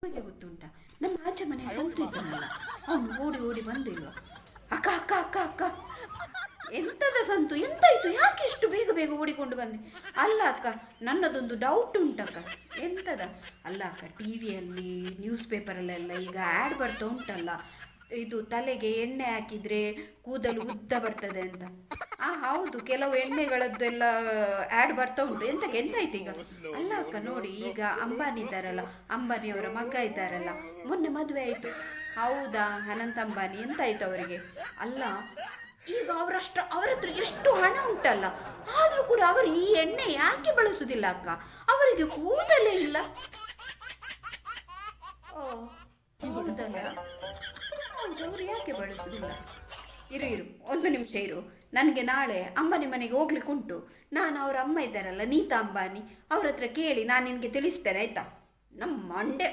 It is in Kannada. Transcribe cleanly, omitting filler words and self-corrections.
ನಿಮಗೆ ಗೊತ್ತುಂಟಾ, ನಮ್ಮ ಆಚೆ ಮನೆ ಸಂತು ಇದ್ದಾನಲ್ಲ, ಅವನು ಓಡಿ ಓಡಿ ಬಂದಿಲ್ವ, ಅಕ್ಕ ಅಕ್ಕ ಅಕ್ಕ ಅಕ್ಕ ಎಂತದ ಸಂತು, ಎಂತಾಯ್ತು, ಯಾಕೆ ಇಷ್ಟು ಬೇಗ ಬೇಗ ಓಡಿಕೊಂಡು ಬಂದೆ? ಅಲ್ಲ ಅಕ್ಕ, ನನ್ನದೊಂದು ಡೌಟ್ ಉಂಟಕ್ಕ. ಎಂತದ? ಅಲ್ಲ ಅಕ್ಕ, ಟಿವಿಯಲ್ಲಿ ನ್ಯೂಸ್ ಪೇಪರಲ್ಲೆಲ್ಲ ಈಗ ಆ್ಯಡ್ ಬರ್ತಾ ಉಂಟಲ್ಲ, ಇದು ತಲೆಗೆ ಎಣ್ಣೆ ಹಾಕಿದ್ರೆ ಕೂದಲು ಉದ್ದ ಬರ್ತದೆ ಅಂತ. ಹೌದು, ಕೆಲವು ಎಣ್ಣೆಗಳದ್ದೆಲ್ಲ ಆ್ಯಡ್ ಬರ್ತಾ ಉಂಟು. ಎಂತಾಯ್ತು ಈಗ? ಅಲ್ಲ ಅಕ್ಕ, ನೋಡಿ ಈಗ ಅಂಬಾನಿ ಇದ್ದಾರಲ್ಲ, ಅಂಬಾನಿಯವರ ಮಗ ಇದ್ದಾರಲ್ಲ, ಮೊನ್ನೆ ಮದುವೆ ಆಯಿತು. ಹೌದಾ, ಅನಂತ್ ಅಂಬಾನಿ. ಎಂತಾಯ್ತು ಅವರಿಗೆ? ಅಲ್ಲ, ಈಗ ಅವ್ರ ಹತ್ರ ಎಷ್ಟು ಹಣ ಉಂಟಲ್ಲ, ಆದರೂ ಕೂಡ ಅವರು ಈ ಎಣ್ಣೆ ಯಾಕೆ ಬಳಸುದಿಲ್ಲ ಅಕ್ಕ? ಅವರಿಗೆ ಕೂದಲೇ ಇಲ್ಲ. ಓ ಹೌದಲ್ಲ, ಹೌದು, ಅವರು ಯಾಕೆ ಬಳಸುದಿಲ್ಲ? ಇರು ಒಂದು ನಿಮಿಷ ಇರು, ನನಗೆ ನಾಳೆ ಅಂಬಾನಿ ಮನೆಗೆ ಹೋಗ್ಲಿಕ್ಕೆ ಉಂಟು. ನಾನು ಅವರ ಅಮ್ಮ ಇದ್ದಾರಲ್ಲ, ನೀತಾ ಅಂಬಾನಿ, ಅವ್ರ ಹತ್ರ ಕೇಳಿ ನಾನು ನಿನಗೆ ತಿಳಿಸ್ತೇನೆ, ಆಯ್ತಾ? ನಮ್ಮ ಮಂಡೆ